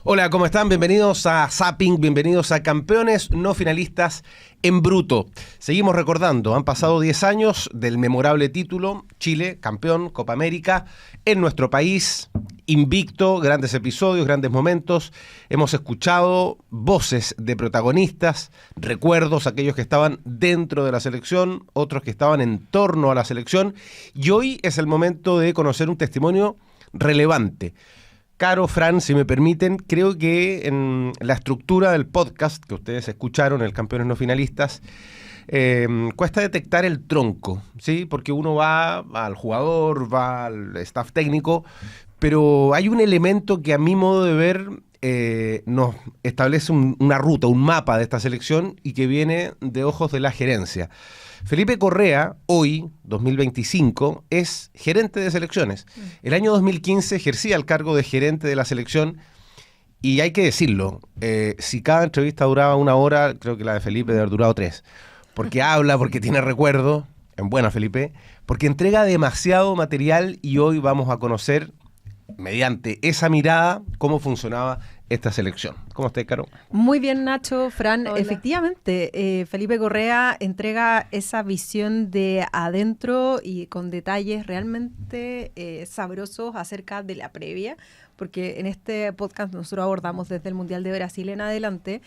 Hola, ¿cómo están? Bienvenidos a Zapping, bienvenidos a Campeones No Finalistas en Bruto. Seguimos recordando, han pasado 10 años del memorable título, Chile, campeón, Copa América, en nuestro país, invicto, grandes episodios, grandes momentos. Hemos escuchado voces de protagonistas, recuerdos, aquellos que estaban dentro de la selección, otros que estaban en torno a la selección, y hoy es el momento de conocer un testimonio relevante. Caro, Fran, si me permiten, creo que en la estructura del podcast que ustedes escucharon, el Campeones No Finalistas, cuesta detectar el tronco, ¿sí? Porque uno va al jugador, va al staff técnico, pero hay un elemento que a mi modo de ver nos establece una ruta, un mapa de esta selección y que viene de ojos de la gerencia. Felipe Correa, hoy, 2025, es gerente de selecciones. El año 2015 ejercía el cargo de gerente de la selección y hay que decirlo, si cada entrevista duraba 1 hora, creo que la de Felipe debe haber durado 3. Porque habla, porque tiene recuerdo, en buena Felipe, porque entrega demasiado material y hoy vamos a conocer, mediante esa mirada, cómo funcionaba esta selección. ¿Cómo estás, Caro? Muy bien, Nacho, Fran. Hola. Efectivamente, Felipe Correa entrega esa visión de adentro y con detalles realmente sabrosos acerca de la previa, porque en este podcast nosotros abordamos desde el Mundial de Brasil en adelante,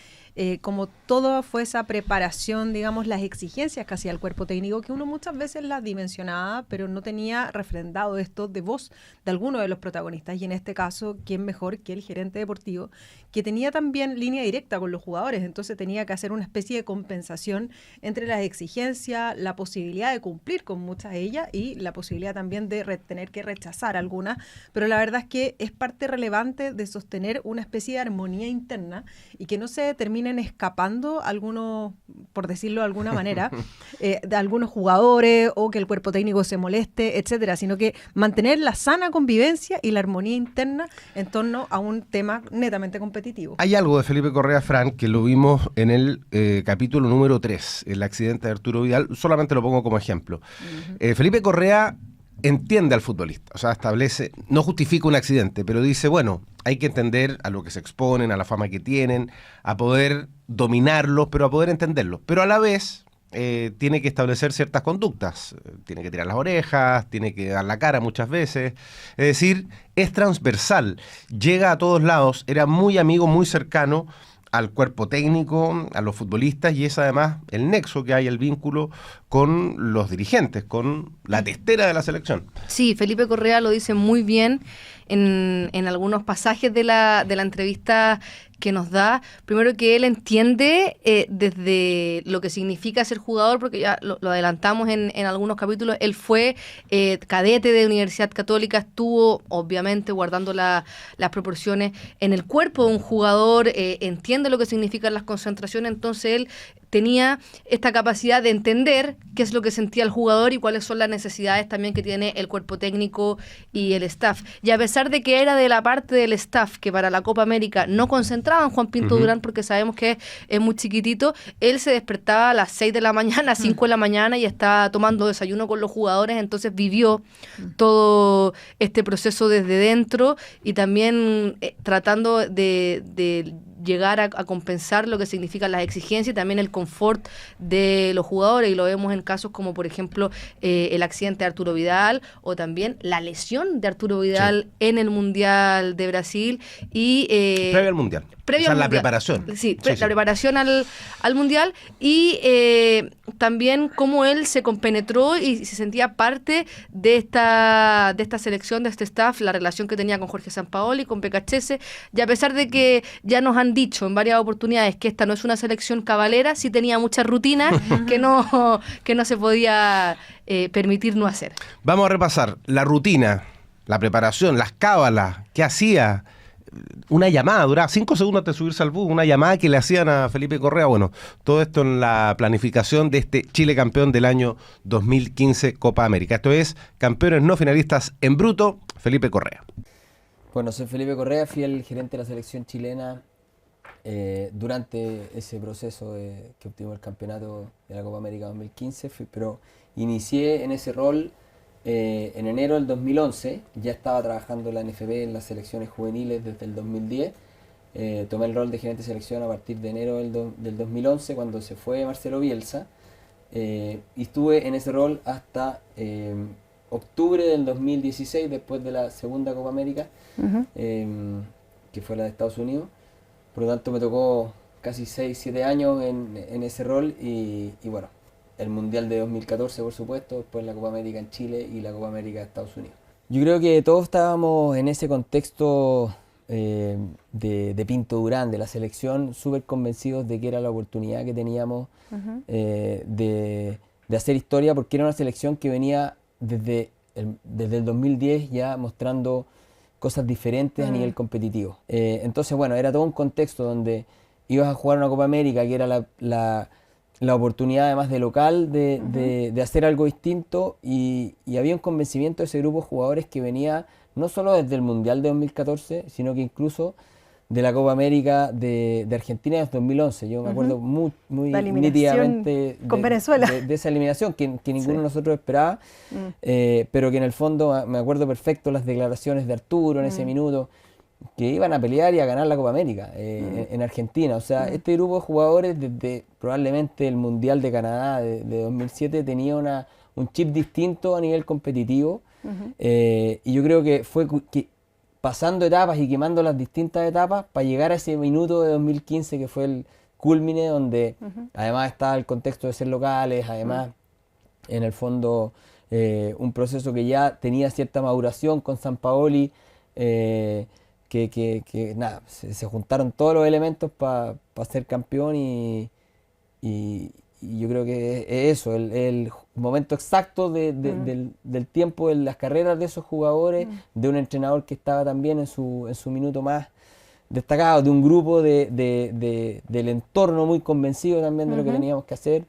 como todo fue esa preparación, digamos, las exigencias que hacía el cuerpo técnico, que uno muchas veces las dimensionaba, pero no tenía refrendado esto de voz de alguno de los protagonistas, y en este caso, ¿quién mejor que el gerente deportivo, que tenía también línea directa con los jugadores? Entonces tenía que hacer una especie de compensación entre las exigencias, la posibilidad de cumplir con muchas de ellas y la posibilidad también de tener que rechazar algunas, pero la verdad es que es parte relevante de sostener una especie de armonía interna y que no se terminen escapando algunos, por decirlo de alguna manera, de algunos jugadores o que el cuerpo técnico se moleste, etcétera, sino que mantener la sana convivencia y la armonía interna en torno a un tema netamente competitivo. Hay algo de Felipe Correa, Fran, que lo vimos en el capítulo número 3, el accidente de Arturo Vidal, solamente lo pongo como ejemplo. Felipe Correa entiende al futbolista, o sea, establece, no justifica un accidente, pero dice, bueno, hay que entender a lo que se exponen, a la fama que tienen, a poder dominarlos, pero a poder entenderlos. Pero a la vez tiene que establecer ciertas conductas, tiene que tirar las orejas, tiene que dar la cara muchas veces, es decir, es transversal, llega a todos lados, era muy amigo, muy cercano al cuerpo técnico, a los futbolistas, y es además el nexo que hay, el vínculo con los dirigentes, con la testera de la selección. Sí, Felipe Correa lo dice muy bien en algunos pasajes de la entrevista que nos da. Primero, que él entiende desde lo que significa ser jugador, porque ya lo adelantamos en algunos capítulos. Él fue cadete de Universidad Católica, estuvo obviamente guardando las proporciones en el cuerpo de un jugador, entiende lo que significan las concentraciones, entonces él tenía esta capacidad de entender qué es lo que sentía el jugador y cuáles son las necesidades también que tiene el cuerpo técnico y el staff. Y a pesar de que era de la parte del staff que para la Copa América no concentraban Juan Pinto Durán, porque sabemos que es muy chiquitito, él se despertaba a las 6 de la mañana, 5 de la mañana, y estaba tomando desayuno con los jugadores, entonces vivió todo este proceso desde dentro y también tratando de llegar a compensar lo que significan las exigencias y también el confort de los jugadores, y lo vemos en casos como por ejemplo el accidente de Arturo Vidal o también la lesión de Arturo Vidal en el Mundial de Brasil y previo al Mundial. Previo o sea, al la mundial. preparación. Sí, la preparación al Mundial y también cómo él se compenetró y se sentía parte de esta selección, de este staff, la relación que tenía con Jorge Sampaoli, con Becachese, y a pesar de que ya nos han dicho en varias oportunidades que esta no es una selección cabalera, sí tenía muchas rutinas que no se podía permitir no hacer. Vamos a repasar la rutina, la preparación, las cábalas, qué hacía. Una llamada, duraba 5 segundos antes de subirse al bus, una llamada que le hacían a Felipe Correa. Bueno, todo esto en la planificación de este Chile campeón del año 2015 Copa América. Esto es Campeones No Finalistas en Bruto, Felipe Correa. Bueno, soy Felipe Correa, fui el gerente de la selección chilena durante ese proceso que obtuvimos el campeonato de la Copa América 2015, pero inicié en ese rol en enero del 2011, ya estaba trabajando en la NFB en las selecciones juveniles desde el 2010, tomé el rol de gerente de selección a partir de enero del 2011, cuando se fue Marcelo Bielsa, y estuve en ese rol hasta octubre del 2016, después de la segunda Copa América, que fue la de Estados Unidos. Por lo tanto me tocó casi 6-7 años en ese rol y bueno, el Mundial de 2014 por supuesto, después la Copa América en Chile y la Copa América de Estados Unidos. Yo creo que todos estábamos en ese contexto de Pinto Durán, de la selección, súper convencidos de que era la oportunidad que teníamos de hacer historia, porque era una selección que venía desde el 2010 ya mostrando cosas diferentes a nivel competitivo. Entonces, bueno, era todo un contexto donde ibas a jugar una Copa América, que era la oportunidad además de local de hacer algo distinto, y había un convencimiento de ese grupo de jugadores que venía no solo desde el Mundial de 2014, sino que incluso de la Copa América de Argentina en 2011. Yo me acuerdo muy nítidamente con Venezuela. De esa eliminación que ninguno de nosotros esperaba, pero que en el fondo me acuerdo perfecto las declaraciones de Arturo en ese minuto, que iban a pelear y a ganar la Copa América en Argentina. O sea, este grupo de jugadores desde probablemente el Mundial de Canadá de 2007 tenía un chip distinto a nivel competitivo, y yo creo que fue pasando etapas y quemando las distintas etapas para llegar a ese minuto de 2015 que fue el cúlmine, donde además estaba el contexto de ser locales, además en el fondo un proceso que ya tenía cierta maduración con Sampaoli, que nada, se juntaron todos los elementos para ser campeón, y yo creo que es eso, el momento exacto del tiempo de las carreras de esos jugadores, de un entrenador que estaba también en su minuto más destacado, de un grupo del entorno muy convencido también de lo que teníamos que hacer,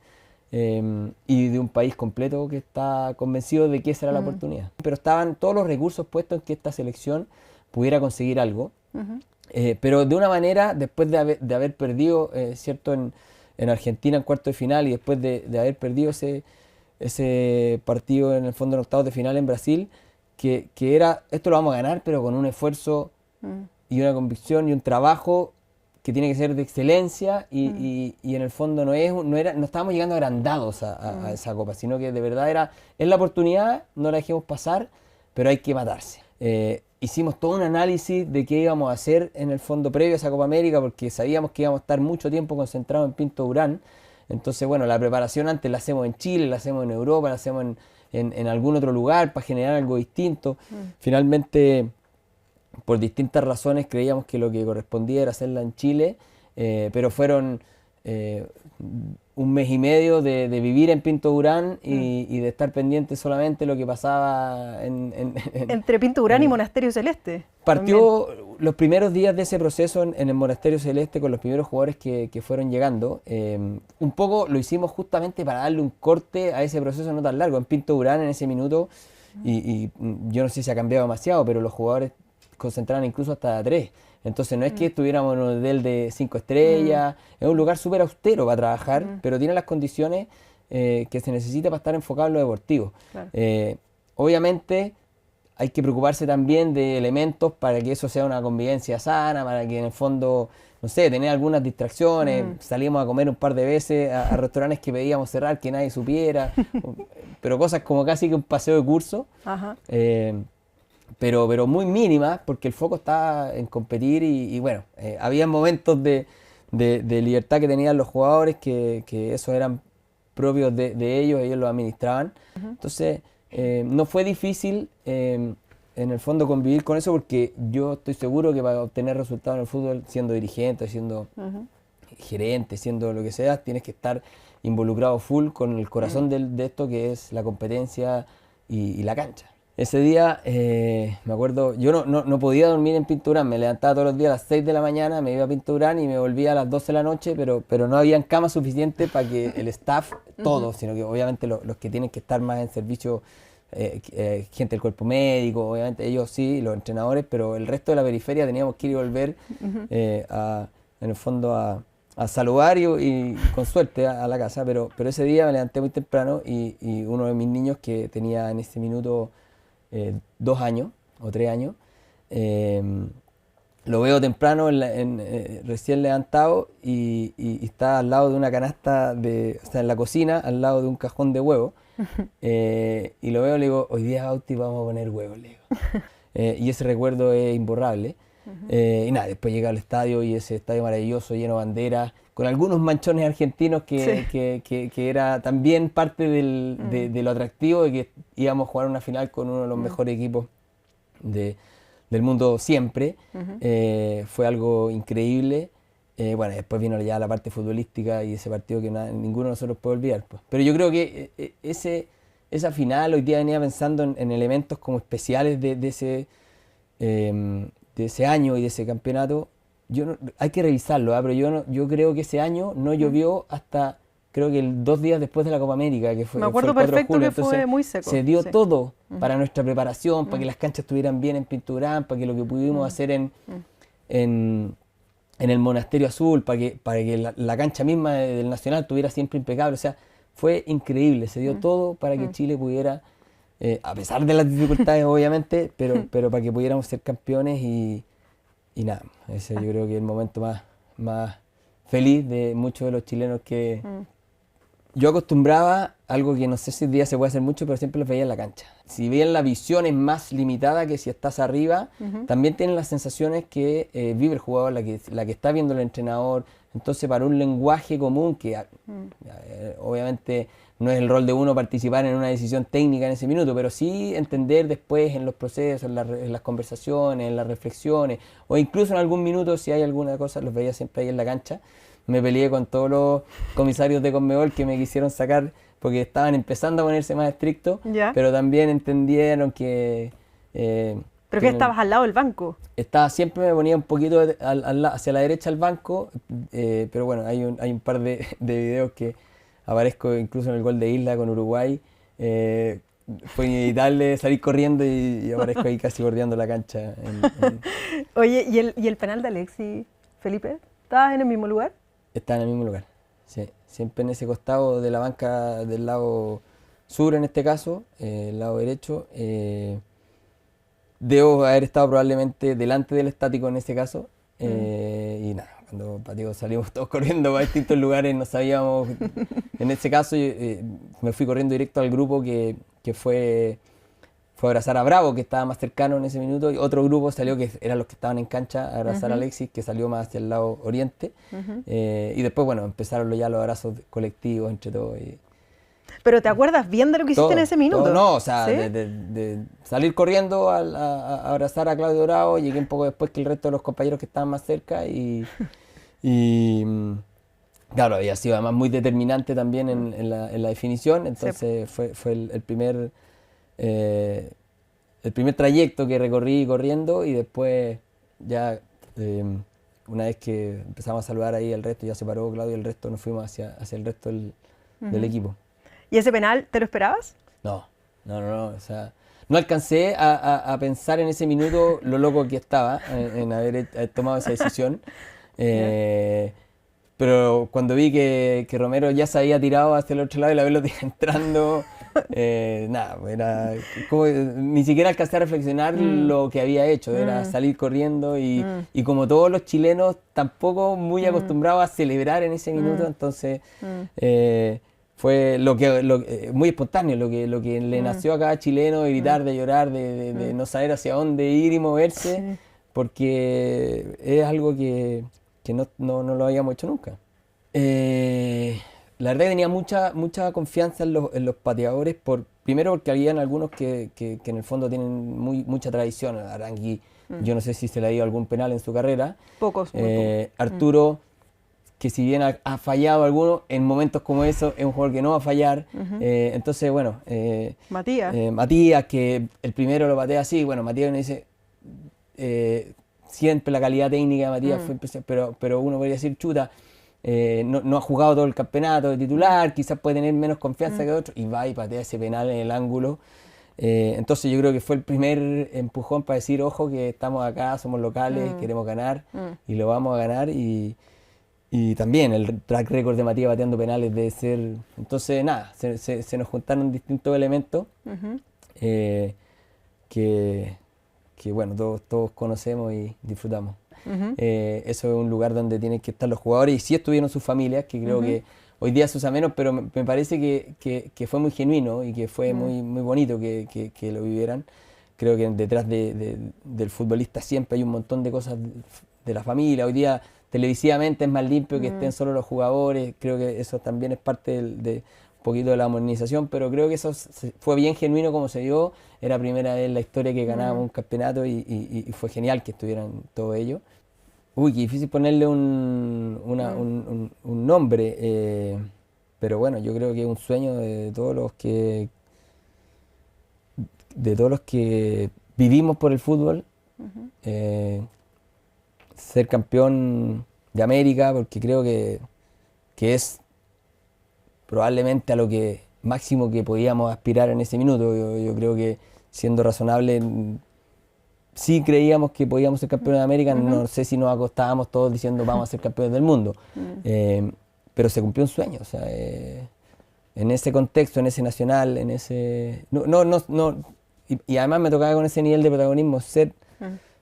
y de un país completo que está convencido de que esa era la oportunidad. Pero estaban todos los recursos puestos en que esta selección pudiera conseguir algo, pero de una manera, después de haber perdido, ¿cierto?, en Argentina en cuarto de final, y después de haber perdido ese partido en el fondo en octavos de final en Brasil, que era, esto lo vamos a ganar, pero con un esfuerzo y una convicción y un trabajo que tiene que ser de excelencia, y en el fondo no estábamos llegando agrandados a esa copa, sino que de verdad es la oportunidad, no la dejemos pasar, pero hay que matarse. Hicimos todo un análisis de qué íbamos a hacer en el fondo previo a esa Copa América, porque sabíamos que íbamos a estar mucho tiempo concentrados en Pinto Durán. Entonces, bueno, la preparación antes la hacemos en Chile, la hacemos en Europa, la hacemos en algún otro lugar para generar algo distinto. Finalmente, por distintas razones, creíamos que lo que correspondía era hacerla en Chile, pero fueron un mes y medio de vivir en Pinto Durán y de estar pendiente solamente de lo que pasaba entre Pinto Durán y Monasterio Celeste. Partió los primeros días de ese proceso en el Monasterio Celeste con los primeros jugadores que fueron llegando. Un poco lo hicimos justamente para darle un corte a ese proceso no tan largo. En Pinto Durán en ese minuto, y yo no sé si ha cambiado demasiado, pero los jugadores concentraban incluso hasta 3. Entonces no es que estuviéramos en un hotel de 5 estrellas, es un lugar súper austero para trabajar, pero tiene las condiciones que se necesita para estar enfocado en lo deportivo. Claro. Obviamente hay que preocuparse también de elementos para que eso sea una convivencia sana, para que en el fondo, no sé, tener algunas distracciones, salimos a comer un par de veces a restaurantes que pedíamos cerrar, que nadie supiera, pero cosas como casi que un paseo de curso. Ajá. Pero muy mínimas, porque el foco está en competir, y bueno, había momentos de libertad que tenían los jugadores que esos eran propios de ellos los administraban. Entonces no fue difícil en el fondo convivir con eso, porque yo estoy seguro que para obtener resultados en el fútbol, siendo dirigente, siendo gerente, siendo lo que sea, tienes que estar involucrado full con el corazón de esto, que es la competencia y la cancha. Ese día, me acuerdo, yo no podía dormir en Pinto Durán, me levantaba todos los días a las 6 de la mañana, me iba a Pinto Durán y me volvía a las 12 de la noche, pero no habían camas suficientes para que el staff, todos, sino que obviamente los que tienen que estar más en servicio, gente del cuerpo médico, obviamente ellos sí, los entrenadores, pero el resto de la periferia teníamos que ir y volver en el fondo a saludar y con suerte a la casa, pero ese día me levanté muy temprano y uno de mis niños, que tenía en ese minuto 2 años o 3 años, lo veo temprano, recién levantado, y está al lado de una canasta, o sea, en la cocina, al lado de un cajón de huevos. Y lo veo y le digo, hoy día, Bauti, vamos a poner huevos, le digo. Y ese recuerdo es imborrable. Y nada, después llega al estadio y ese estadio maravilloso, lleno de banderas, con algunos manchones argentinos que era también parte de lo atractivo de que íbamos a jugar una final con uno de los mejores equipos del mundo siempre. Fue algo increíble. Bueno, después vino ya la parte futbolística y ese partido que ninguno de nosotros puede olvidar, pues. Pero yo creo que esa final, hoy día venía pensando en elementos como especiales de ese año y de ese campeonato. Hay que revisarlo, pero yo creo que ese año no llovió hasta, creo que 2 días después de la Copa América, que fue, Me acuerdo fue el 4 de perfecto julio. que Entonces, fue muy seco. se dio Sí. todo para nuestra preparación, para que las canchas estuvieran bien en Pinturán, para que lo que pudimos hacer en el Monasterio Azul, para que la cancha misma del Nacional estuviera siempre impecable. O sea, fue increíble, se dio todo para que Chile pudiera, a pesar de las dificultades obviamente, pero para que pudiéramos ser campeones y nada, ese yo creo que es el momento más feliz de muchos de los chilenos que yo acostumbraba, algo que no sé si hoy día se puede hacer mucho, pero siempre los veía en la cancha. Si bien la visión es más limitada que si estás arriba, también tienen las sensaciones que vive el jugador, la que está viendo el entrenador. Entonces, para un lenguaje común, que obviamente no es el rol de uno participar en una decisión técnica en ese minuto, pero sí entender después en los procesos, en las conversaciones, en las reflexiones, o incluso en algún minuto, si hay alguna cosa, los veía siempre ahí en la cancha. Me peleé con todos los comisarios de Conmebol que me quisieron sacar porque estaban empezando a ponerse más estrictos, pero también entendieron que... ¿Pero qué estabas al lado del banco? Siempre me ponía un poquito hacia la derecha del banco, pero bueno, hay un par de videos que aparezco incluso en el gol de Isla con Uruguay. Fue inevitable salir corriendo y aparezco ahí casi bordeando la cancha. Oye, ¿y el penal de Alexis, Felipe? ¿Estabas en el mismo lugar? Estaba en el mismo lugar, sí. Siempre en ese costado de la banca del lado sur, en este caso, el lado derecho. Debo haber estado probablemente delante del estático en ese caso. Y nada, cuando salimos todos corriendo para distintos lugares, no sabíamos. En ese caso, me fui corriendo directo al grupo que fue a abrazar a Bravo, que estaba más cercano en ese minuto, y otro grupo salió, que eran los que estaban en cancha, a abrazar a Alexis, que salió más hacia el lado oriente. Y después, bueno, empezaron ya los abrazos colectivos entre todos. ¿Pero te acuerdas bien de lo que hiciste en ese minuto? No, o sea, ¿sí? de salir corriendo a abrazar a Claudio Bravo, llegué un poco después que el resto de los compañeros que estaban más cerca y claro, había sido además muy determinante también en la definición, entonces fue el primer trayecto que recorrí corriendo, y después ya una vez que empezamos a saludar ahí al resto, ya se paró Claudio y el resto nos fuimos hacia el resto del equipo. ¿Y ese penal te lo esperabas? No, o sea, no alcancé a pensar en ese minuto lo loco que estaba en haber tomado esa decisión. Pero cuando vi que Romero ya se había tirado hacia el otro lado y la vez lo tenía entrando, nada, ni siquiera alcancé a reflexionar lo que había hecho, era salir corriendo y como todos los chilenos, tampoco muy acostumbrados a celebrar en ese minuto, entonces fue muy espontáneo, lo que le nació a cada chileno, de gritar, de llorar, de no saber hacia dónde ir y moverse, porque es algo que no lo habíamos hecho nunca. La verdad que tenía mucha confianza en los pateadores, primero porque habían algunos que en el fondo tienen mucha tradición. Arangui, yo no sé si se le ha ido algún penal en su carrera. Pocos. Muy pocos. Arturo, que si bien ha fallado alguno, en momentos como eso es un jugador que no va a fallar. Entonces, bueno. Matías, que el primero lo patea así. Bueno, Matías me dice, siempre la calidad técnica de Matías fue impresionante, pero uno podría decir, chuta, no ha jugado todo el campeonato de titular, quizás puede tener menos confianza que otros, y va y patea ese penal en el ángulo. Entonces yo creo que fue el primer empujón para decir, ojo, que estamos acá, somos locales, queremos ganar, y lo vamos a ganar. Y también el track record de Matías bateando penales debe ser... Entonces, nada, se nos juntaron distintos elementos que bueno, todos conocemos y disfrutamos. Ujú. Eso es un lugar donde tienen que estar los jugadores y sí estuvieron sus familias, que creo que hoy día se usa menos, pero me parece que fue muy genuino y que fue muy, muy bonito que lo vivieran. Creo que detrás del futbolista siempre hay un montón de cosas de la familia. Hoy día televisivamente es más limpio que estén solo los jugadores. Creo que eso también es parte de un poquito de la modernización, pero creo que eso fue bien genuino como se dio. Era primera vez en la historia que ganábamos un campeonato y fue genial que estuvieran todos ellos. Uy, qué difícil ponerle un nombre, pero bueno, yo creo que es un sueño de todos los que vivimos por el fútbol, ser campeón de América, porque creo que es probablemente a lo que máximo que podíamos aspirar en ese minuto. Yo creo que, siendo razonable, sí creíamos que podíamos ser campeones de América. No sé si nos acostábamos todos diciendo vamos a ser campeones del mundo, pero se cumplió un sueño. O sea, en ese contexto, en ese nacional, en ese... Y además me tocaba con ese nivel de protagonismo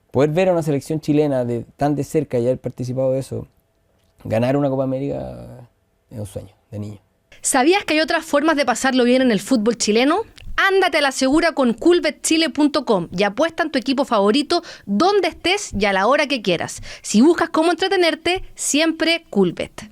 poder ver a una selección chilena tan de cerca y haber participado de eso, ganar una Copa América, es un sueño de niño. ¿Sabías que hay otras formas de pasarlo bien en el fútbol chileno? Ándate a la segura con Coolbetchile.com y apuesta en tu equipo favorito donde estés y a la hora que quieras. Si buscas cómo entretenerte, siempre Coolbet.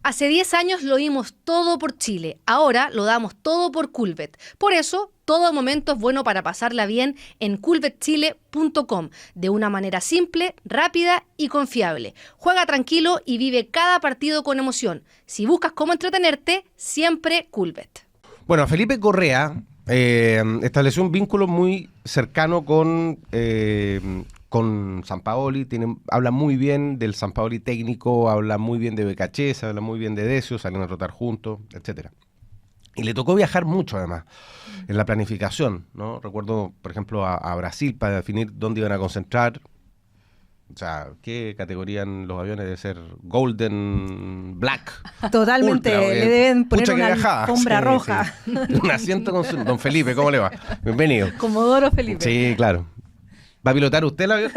Hace 10 años lo dimos todo por Chile, ahora lo damos todo por Coolbet. Por eso, todo momento es bueno para pasarla bien en Coolbetchile.com, de una manera simple, rápida y confiable. Juega tranquilo y vive cada partido con emoción. Si buscas cómo entretenerte, siempre Coolbet. Bueno, Felipe Correa estableció un vínculo muy cercano con Sampaoli, habla muy bien del Sampaoli técnico, habla muy bien de Becachese, habla muy bien de Decio, salen a rotar juntos, etcétera. Y le tocó viajar mucho, además, en la planificación, ¿no? Recuerdo, por ejemplo, a Brasil para definir dónde iban a concentrar. O sea, ¿qué categoría en los aviones debe ser? Golden, Black. Totalmente, Ultra, le deben poner pucha que una viajaba. alfombra Sí, roja. sí. Un asiento con Don Felipe, ¿cómo le va? Bienvenido. Comodoro Felipe. Sí, claro. ¿Va a pilotar usted el avión?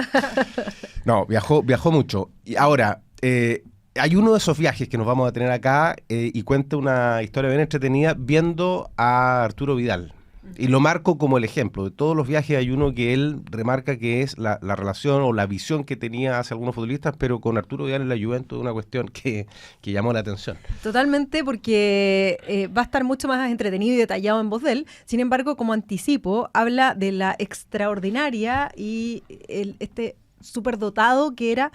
No, viajó mucho. Y ahora, hay uno de esos viajes que nos vamos a tener acá y cuenta una historia bien entretenida viendo a Arturo Vidal. Y lo marco como el ejemplo. De todos los viajes hay uno que él remarca que es la relación o la visión que tenía hacia algunos futbolistas, pero con Arturo Vidal en la Juventus, una cuestión que llamó la atención. Totalmente, porque va a estar mucho más entretenido y detallado en voz de él. Sin embargo, como anticipo, habla de la extraordinaria y este superdotado que era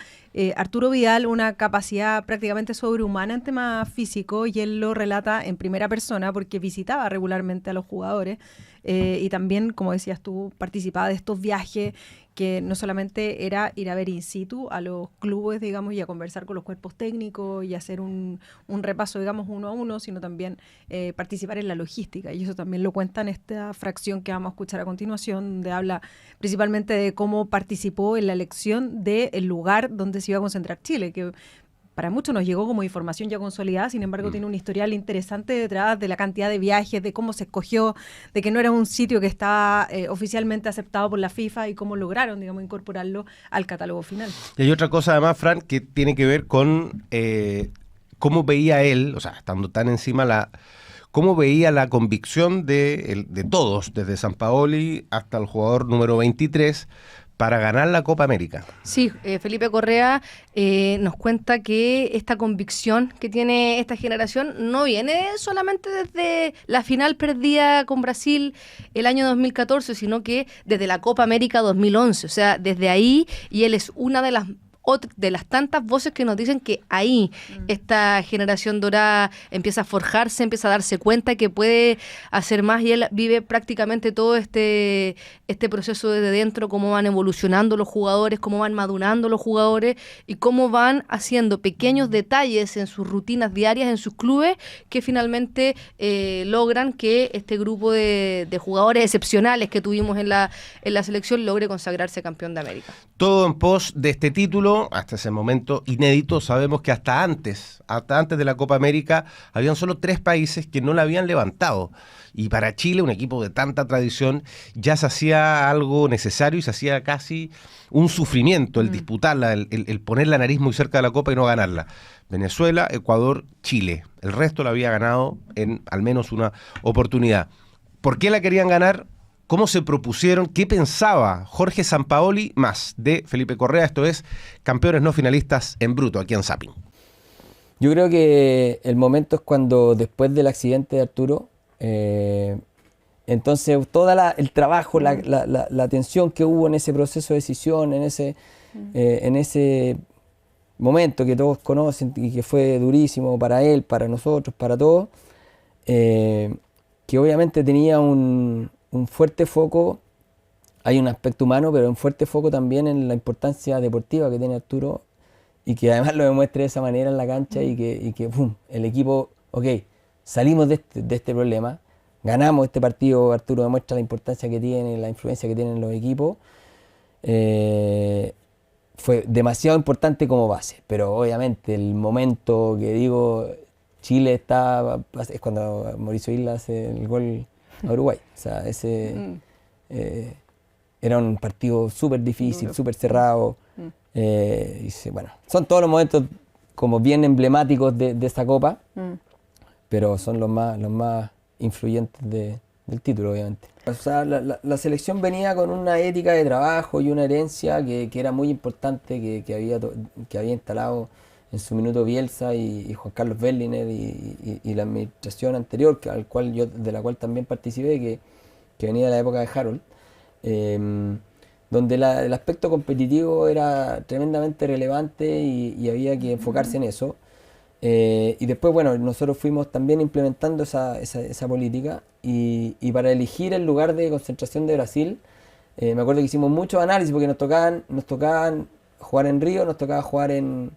Arturo Vidal, una capacidad prácticamente sobrehumana en temas físicos, y él lo relata en primera persona porque visitaba regularmente a los jugadores y también, como decías tú, participaba de estos viajes que no solamente era ir a ver in situ a los clubes, digamos, y a conversar con los cuerpos técnicos y hacer un repaso, digamos, 1 a 1, sino también participar en la logística. Y eso también lo cuenta en esta fracción que vamos a escuchar a continuación, donde habla principalmente de cómo participó en la elección del lugar donde se iba a concentrar Chile, que para muchos nos llegó como información ya consolidada. Sin embargo, tiene un historial interesante detrás de la cantidad de viajes, de cómo se escogió, de que no era un sitio que estaba oficialmente aceptado por la FIFA y cómo lograron, digamos, incorporarlo al catálogo final. Y hay otra cosa además, Fran, que tiene que ver con cómo veía él, o sea, estando tan encima cómo veía la convicción de todos, desde Sampaoli hasta el jugador número 23, para ganar la Copa América. Sí, Felipe Correa nos cuenta que esta convicción que tiene esta generación no viene solamente desde la final perdida con Brasil el año 2014, sino que desde la Copa América 2011. O sea, desde ahí, y él es una de las tantas voces que nos dicen que ahí esta generación dorada empieza a forjarse, empieza a darse cuenta que puede hacer más, y él vive prácticamente todo este proceso desde dentro, cómo van evolucionando los jugadores, cómo van madurando los jugadores y cómo van haciendo pequeños detalles en sus rutinas diarias, en sus clubes, que finalmente logran que este grupo de jugadores excepcionales que tuvimos en la selección logre consagrarse campeón de América. Todo en pos de este título solo, hasta ese momento inédito, sabemos que hasta antes de la Copa América, habían solo 3 países que no la habían levantado. Y para Chile, un equipo de tanta tradición, ya se hacía algo necesario y se hacía casi un sufrimiento el disputarla, el poner la nariz muy cerca de la Copa y no ganarla. Venezuela, Ecuador, Chile. El resto la había ganado en al menos una oportunidad. ¿Por qué la querían ganar? ¿Cómo se propusieron? ¿Qué pensaba Jorge Sampaoli más de Felipe Correa? Esto es Campeones No Finalistas en Bruto, aquí en Zapping. Yo creo que el momento es cuando, después del accidente de Arturo, entonces todo el trabajo, la tensión que hubo en ese proceso de decisión, en ese momento que todos conocen y que fue durísimo para él, para nosotros, para todos, que obviamente tenía un fuerte foco, hay un aspecto humano, pero un fuerte foco también en la importancia deportiva que tiene Arturo y que además lo demuestre de esa manera en la cancha y que ¡pum!, el equipo, ok, salimos de este problema, ganamos este partido, Arturo demuestra la importancia que tiene, la influencia que tienen los equipos. Fue demasiado importante como base, pero obviamente el momento que digo, Chile está, es cuando Mauricio Isla hace el gol a Uruguay. O sea, era un partido súper difícil, súper cerrado. Bueno, son todos los momentos como bien emblemáticos de esta Copa, pero son los más influyentes del título, obviamente. O sea, la selección venía con una ética de trabajo y una herencia que era muy importante, que había instalado en su minuto Bielsa y Juan Carlos Berliner y la administración anterior, de la cual también participé, que venía de la época de Harold, donde el aspecto competitivo era tremendamente relevante y había que enfocarse en eso. Y después, bueno, nosotros fuimos también implementando esa política y para elegir el lugar de concentración de Brasil, me acuerdo que hicimos muchos análisis porque nos tocaban jugar en Río, nos tocaba jugar en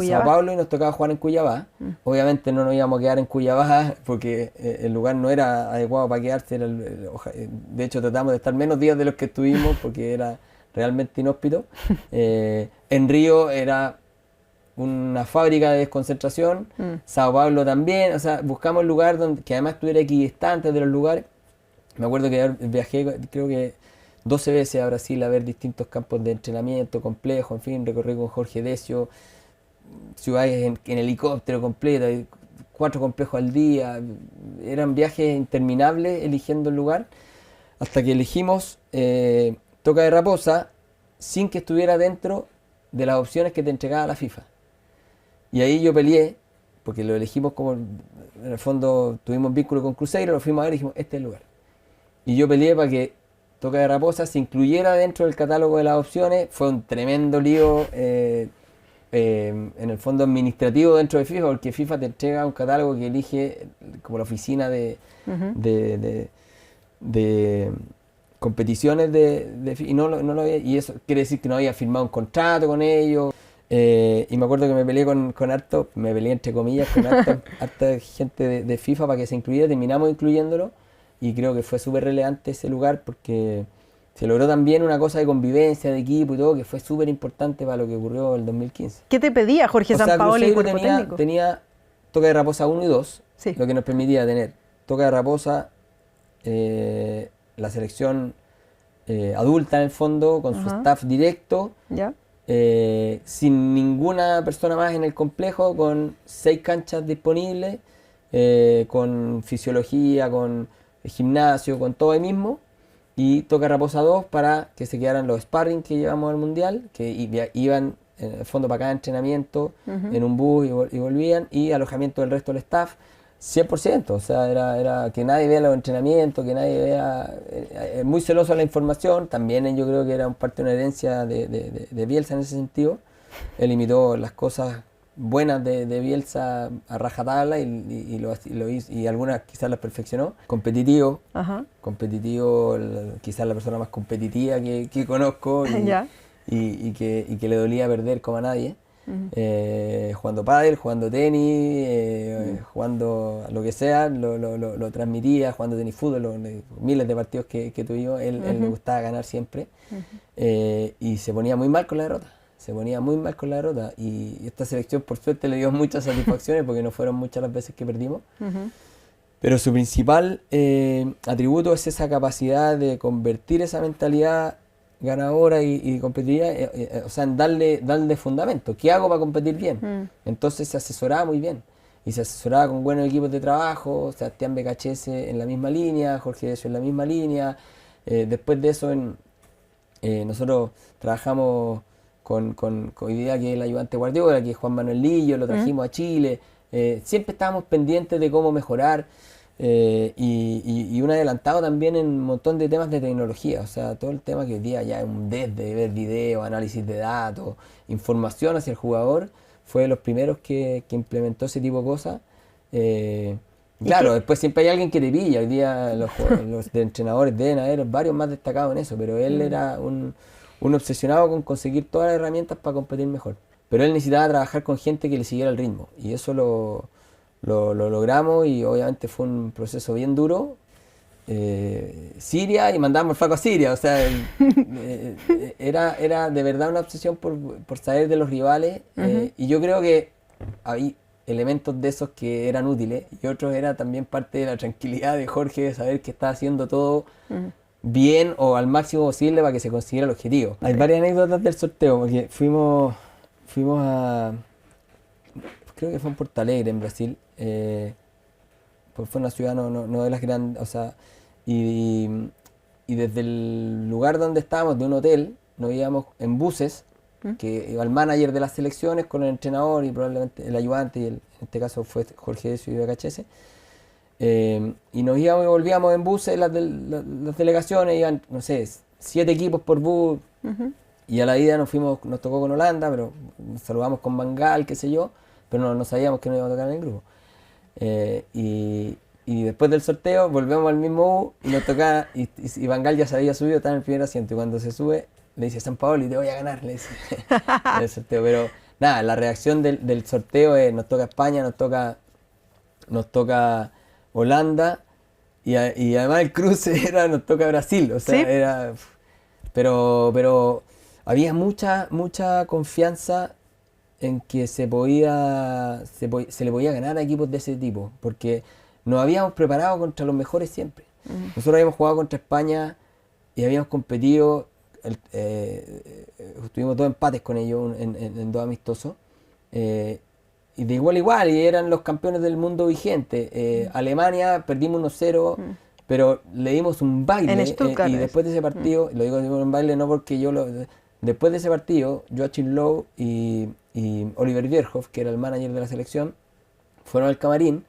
Sao Paulo y nos tocaba jugar en Cuiabá. Obviamente no nos íbamos a quedar en Cuiabá porque el lugar no era adecuado para quedarse. De hecho, tratamos de estar menos días de los que estuvimos porque era realmente inhóspito. En Río era una fábrica de desconcentración, Sao Paulo también, o sea, buscamos el lugar que además estuviera equidistante de los lugares. Me acuerdo que viajé, creo que 12 veces a Brasil a ver distintos campos de entrenamiento, complejos, en fin, recorrí con Jorge Decio, ciudades en helicóptero completo, 4 complejos al día, eran viajes interminables eligiendo el lugar, hasta que elegimos Toca de Raposa sin que estuviera dentro de las opciones que te entregaba la FIFA. Y ahí yo peleé, porque lo elegimos como, en el fondo tuvimos vínculo con Cruzeiro, lo fuimos a ver y dijimos, este es el lugar. Y yo peleé para que Toca de Raposa se incluyera dentro del catálogo de las opciones. Fue un tremendo lío, en el fondo administrativo dentro de FIFA, porque FIFA te entrega un catálogo que elige como la oficina de competiciones y no lo había, y eso quiere decir que no había firmado un contrato con ellos. Y me acuerdo que me peleé me peleé entre comillas con harta gente de FIFA para que se incluyera, terminamos incluyéndolo y creo que fue súper relevante ese lugar porque se logró también una cosa de convivencia, de equipo y todo, que fue súper importante para lo que ocurrió en el 2015. ¿Qué te pedía Jorge Sampaoli, cuerpo técnico? Tenía Toca de Raposa 1 y 2, sí, lo que nos permitía tener Toca de Raposa, la selección adulta en el fondo, con su staff directo, ¿ya? Sin ninguna persona más en el complejo, con 6 canchas disponibles, con fisiología, con gimnasio, con todo ahí mismo, y Toca Raposa 2 para que se quedaran los sparring que llevamos al mundial, que iban en el fondo para cada entrenamiento en un bus y volvían, y alojamiento del resto del staff 100%, o sea, era que nadie vea los entrenamientos, que nadie vea, muy celoso de la información. También yo creo que era parte de una herencia de Bielsa en ese sentido. Él imitó las cosas buenas de Bielsa a rajatabla y algunas quizás las perfeccionó. Competitivo, quizás la persona más competitiva que conozco y que le dolía perder como a nadie. Jugando pádel, jugando tenis, jugando lo que sea, lo transmitía, jugando tenis fútbol, miles de partidos que tuvimos, él le gustaba ganar siempre, y se ponía muy mal con la derrota, se ponía muy mal con la derrota y esta selección por suerte le dio muchas satisfacciones porque no fueron muchas las veces que perdimos. Pero su principal atributo es esa capacidad de convertir esa mentalidad ganadora y competitiva, o sea, en darle fundamento. ¿Qué hago para competir bien? Entonces se asesoraba muy bien. Y se asesoraba con buenos equipos de trabajo, Sebastián Becachese en la misma línea, Jorge Decio en la misma línea. Después de eso, nosotros trabajamos con hoy día que es el ayudante Guardiola, que es Juan Manuel Lillo, lo trajimos a Chile. Siempre estábamos pendientes de cómo mejorar y un adelantado también en un montón de temas de tecnología. O sea, todo el tema que hoy día ya es un desde ver video, análisis de datos, información hacia el jugador, fue de los primeros que implementó ese tipo de cosas. Claro, después siempre hay alguien que te pilla. Hoy día los de entrenadores deben haber varios más destacados en eso, pero él era un obsesionado con conseguir todas las herramientas para competir mejor. Pero él necesitaba trabajar con gente que le siguiera el ritmo, y eso lo logramos, y obviamente fue un proceso bien duro. Siria, y mandamos al flaco a Siria, o sea, era de verdad una obsesión por saber de los rivales, y yo creo que hay elementos de esos que eran útiles, y otros era también parte de la tranquilidad de Jorge de saber que estaba haciendo todo bien o al máximo posible para que se consiguiera el objetivo. Hay varias anécdotas del sorteo, porque fuimos a, creo que fue en Porto Alegre, en Brasil, pues fue una ciudad no de las grandes, o sea, y desde el lugar donde estábamos, de un hotel, nos íbamos en buses, que iba el manager de las selecciones con el entrenador y probablemente el ayudante, y en este caso fue Jorge Decio y Becachese, y nos íbamos y volvíamos en buses, las delegaciones iban, no sé, 7 equipos por bus, y a la ida nos tocó con Holanda, pero nos saludamos con Van Gaal, qué sé yo, pero no sabíamos que nos íbamos a tocar en el grupo. Y después del sorteo volvemos al mismo bus y nos toca, y Van Gaal ya se había subido, estaba en el primer asiento, y cuando se sube le dice: San Paolo, y te voy a ganar, le dice el sorteo. Pero nada, la reacción del sorteo es: nos toca España, nos toca Holanda, y además el cruce nos toca Brasil, o sea, era, pero había mucha confianza en que se le podía ganar a equipos de ese tipo, porque nos habíamos preparado contra los mejores siempre. Nosotros habíamos jugado contra España y habíamos competido, tuvimos 2 empates con ellos en 2 amistosos, y de igual a igual, y eran los campeones del mundo vigente. Alemania perdimos 1-0, pero le dimos un baile, y después de ese partido, lo digo un baile no porque después de ese partido, Joachim Löw y Oliver Bierhoff, que era el manager de la selección, fueron al camarín,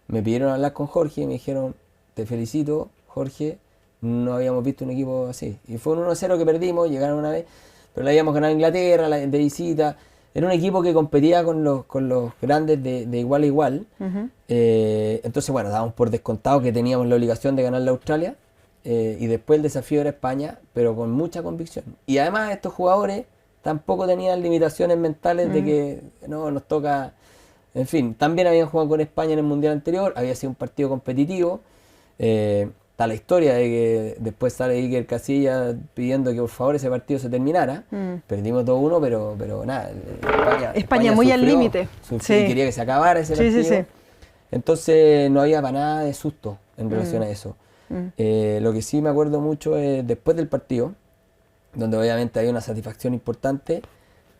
me pidieron hablar con Jorge y me dijeron: te felicito, Jorge, no habíamos visto un equipo así. Y fue un 1-0 que perdimos, llegaron una vez, pero la habíamos ganado a Inglaterra de visita. Era un equipo que competía con los grandes de igual a igual. Entonces, bueno, dábamos por descontado que teníamos la obligación de ganar a Australia. Y después el desafío era España, pero con mucha convicción. Y además estos jugadores tampoco tenían limitaciones mentales de que no nos toca. En fin, también habían jugado con España en el Mundial anterior, había sido un partido competitivo. Está la historia de que después sale Iker Casillas pidiendo que por favor ese partido se terminara. Perdimos 2-1, pero nada, España muy sufrió, al límite. Quería que se acabara ese partido. Sí. Entonces no había para nada de susto en relación a eso. Lo que sí me acuerdo mucho es después del partido, donde obviamente había una satisfacción importante,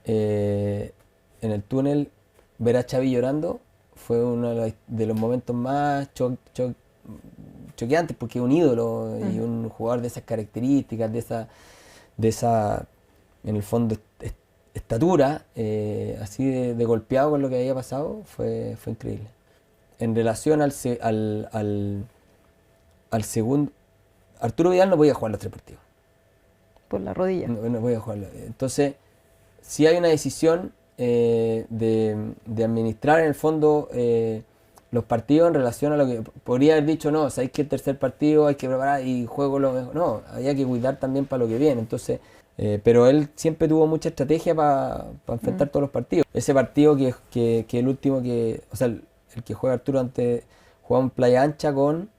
en el túnel ver a Xavi llorando fue uno de los momentos más choqueantes, porque es un ídolo y un jugador de esas características, de esa en el fondo estatura, así de golpeado con lo que había pasado, fue increíble. En relación al segundo, Arturo Vidal no podía jugar los 3 partidos. Por la rodilla. No podía jugarlo. Entonces, si hay una decisión de administrar en el fondo los partidos en relación a lo que podría haber dicho: no, sabéis que el tercer partido hay que preparar y juego lo mejor. No, había que cuidar también para lo que viene. Entonces, pero él siempre tuvo mucha estrategia para enfrentar todos los partidos. Ese partido que el último o sea, el que juega Arturo jugaba en Playa Ancha con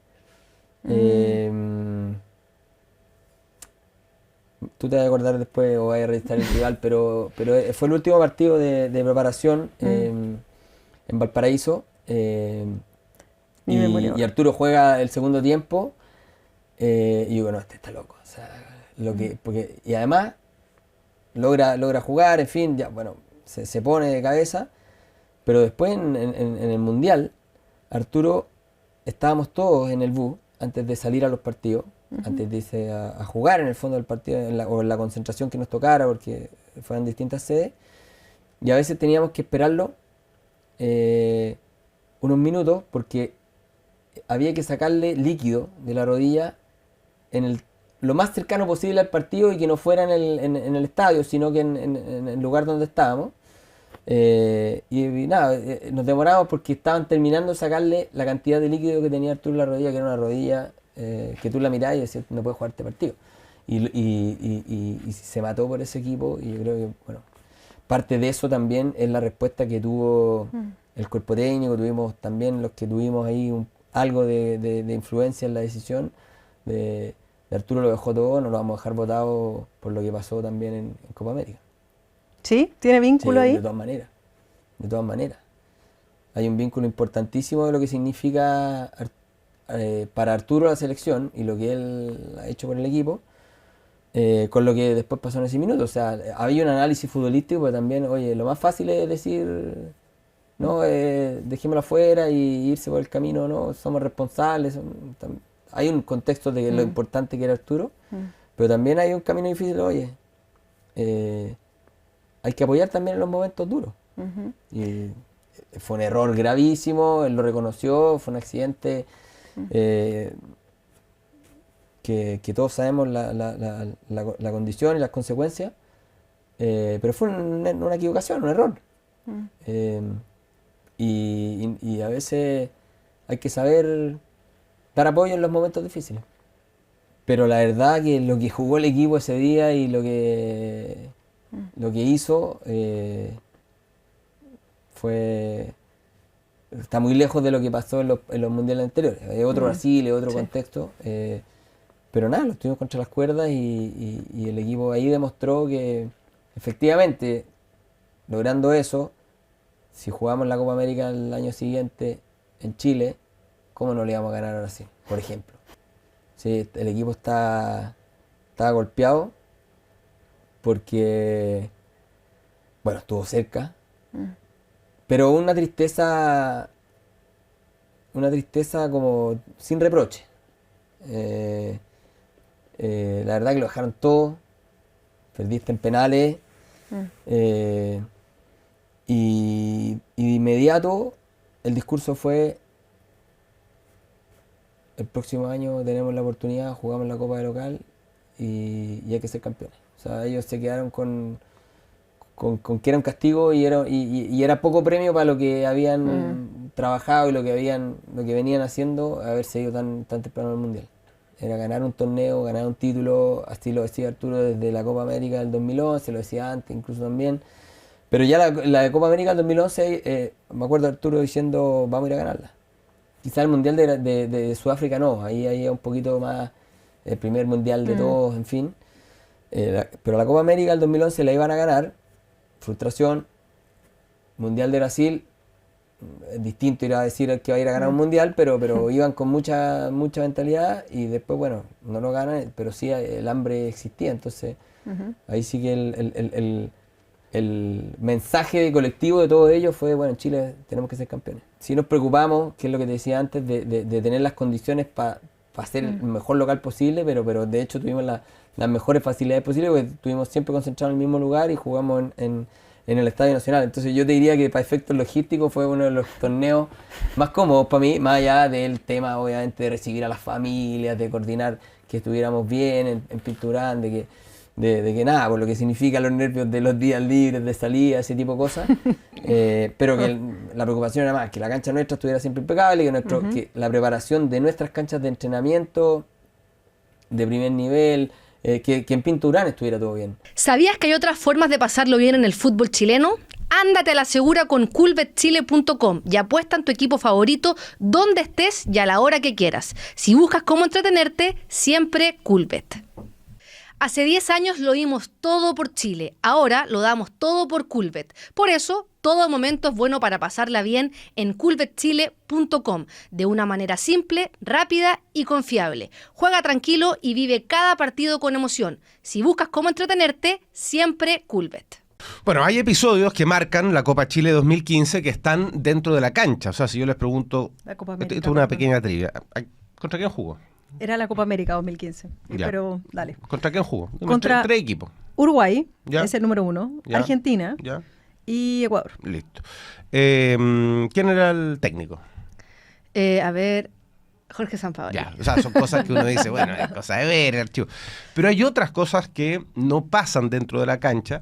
tú te vas a acordar después o vas a registrar el rival, pero fue el último partido de preparación en Valparaíso. Y Arturo juega el segundo tiempo y digo, no, este está loco. O sea, y además logra jugar, en fin, ya, bueno, se pone de cabeza. Pero después en el Mundial, Arturo, estábamos todos en el bus antes de salir a los partidos, antes de irse a jugar en el fondo del partido, o en la concentración que nos tocara, porque fueran distintas sedes. Y a veces teníamos que esperarlo unos minutos porque había que sacarle líquido de la rodilla lo más cercano posible al partido y que no fuera en el estadio, sino que en el lugar donde estábamos. Y nada, nos demoramos porque estaban terminando de sacarle la cantidad de líquido que tenía Arturo en la rodilla, que era una rodilla que tú la mirabas y decías, no puedes jugar este partido. Y se mató por ese equipo, y yo creo que, bueno, parte de eso también es la respuesta que tuvo el cuerpo técnico, tuvimos también los que tuvimos ahí algo de influencia en la decisión. De Arturo lo dejó todo, no lo vamos a dejar votado por lo que pasó también en Copa América. ¿Sí? ¿Tiene vínculo ahí? De todas maneras. Hay un vínculo importantísimo de lo que significa para Arturo la selección y lo que él ha hecho por el equipo, con lo que después pasó en ese minuto. O sea, había un análisis futbolístico, pero también, oye, lo más fácil es decir, no, dejémoslo afuera y irse por el camino, no, somos responsables. Hay un contexto de lo importante que era Arturo, pero también hay un camino difícil, oye, hay que apoyar también en los momentos duros. Y fue un error gravísimo, él lo reconoció, fue un accidente que todos sabemos la condición y las consecuencias, pero fue una equivocación, un error. Y a veces hay que saber dar apoyo en los momentos difíciles. Pero la verdad que lo que jugó el equipo ese día y lo que hizo está muy lejos de lo que pasó en los mundiales anteriores. Es otro Brasil, es otro contexto. Pero nada, lo estuvimos contra las cuerdas y el equipo ahí demostró que efectivamente, logrando eso, si jugamos la Copa América el año siguiente en Chile, ¿cómo no le íbamos a ganar a Brasil, por ejemplo? Sí, el equipo estaba golpeado porque, bueno, estuvo cerca, pero una tristeza como sin reproche. La verdad que lo dejaron todo, perdiste en penales, y de inmediato el discurso fue: el próximo año tenemos la oportunidad, jugamos la Copa de local y hay que ser campeones. O sea, ellos se quedaron con que era un castigo y era poco premio para lo que habían trabajado y lo que venían haciendo, haberse ido tan temprano al Mundial. Era ganar un torneo, ganar un título, así lo decía Arturo desde la Copa América del 2011, lo decía antes incluso también. Pero ya la de Copa América del 2011, me acuerdo de Arturo diciendo, vamos a ir a ganarla. Quizá el Mundial de Sudáfrica no, ahí es un poquito más el primer Mundial de todos, en fin. Pero la Copa América del 2011 la iban a ganar, frustración. Mundial de Brasil, es distinto ir a decir que va a ir a ganar un Mundial, pero iban con mucha mentalidad y después, bueno, no lo ganan, pero sí el hambre existía. Entonces, ahí sí que el mensaje de colectivo de todos ellos fue, bueno, en Chile tenemos que ser campeones. Si nos preocupamos, que es lo que te decía antes, de tener las condiciones para hacer el mejor local posible, pero de hecho tuvimos las mejores facilidades posibles, porque estuvimos siempre concentrados en el mismo lugar y jugamos en el Estadio Nacional. Entonces yo te diría que para efectos logísticos fue uno de los torneos más cómodos para mí, más allá del tema obviamente de recibir a las familias, de coordinar que estuviéramos bien en Pinturán, de que nada, por lo que significa los nervios de los días libres, de salida, ese tipo de cosas, pero que la preocupación era más que la cancha nuestra estuviera siempre impecable, que la preparación de nuestras canchas de entrenamiento de primer nivel, que en Pinturán estuviera todo bien. ¿Sabías que hay otras formas de pasarlo bien en el fútbol chileno? Ándate a la segura con coolbetchile.com y apuesta en tu equipo favorito donde estés y a la hora que quieras. Si buscas cómo entretenerte, siempre Coolbet. Hace 10 años lo dimos todo por Chile, ahora lo damos todo por Coolbet. Por eso, todo momento es bueno para pasarla bien en coolbetchile.com, de una manera simple, rápida y confiable. Juega tranquilo y vive cada partido con emoción. Si buscas cómo entretenerte, siempre Coolbet. Bueno, hay episodios que marcan la Copa Chile 2015 que están dentro de la cancha. O sea, si yo les pregunto, La Copa América, esto es una perdón. pequeña trivia. ¿Contra quién jugó? Era la Copa América 2015. Ya. Pero dale. ¿Contra quién jugó? Dime, Contra- tres equipos. Uruguay Ya. es el número 1, Ya. Argentina Ya, y Ecuador. listo. ¿Quién era el técnico? A ver, Jorge Sampaoli. Ya, o sea, son cosas que uno dice, bueno, es cosa de ver, archivo. Pero hay otras cosas que no pasan dentro de la cancha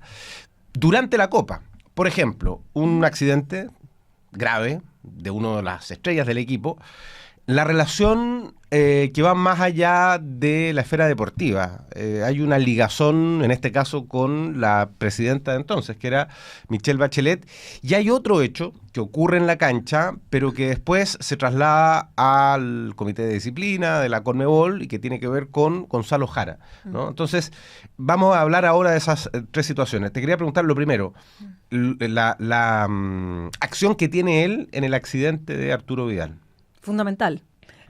durante la Copa. Por ejemplo, un accidente grave de una de las estrellas del equipo, la relación que va más allá de la esfera deportiva. Hay una ligazón, en este caso, con la presidenta de entonces, que era Michelle Bachelet, y hay otro hecho que ocurre en la cancha, pero que después se traslada al Comité de Disciplina de la Conmebol y que tiene que ver con Gonzalo Jara, ¿no? Entonces, vamos a hablar ahora de esas tres situaciones. Te quería preguntar lo primero, la acción que tiene él en el accidente de Arturo Vidal. Fundamental.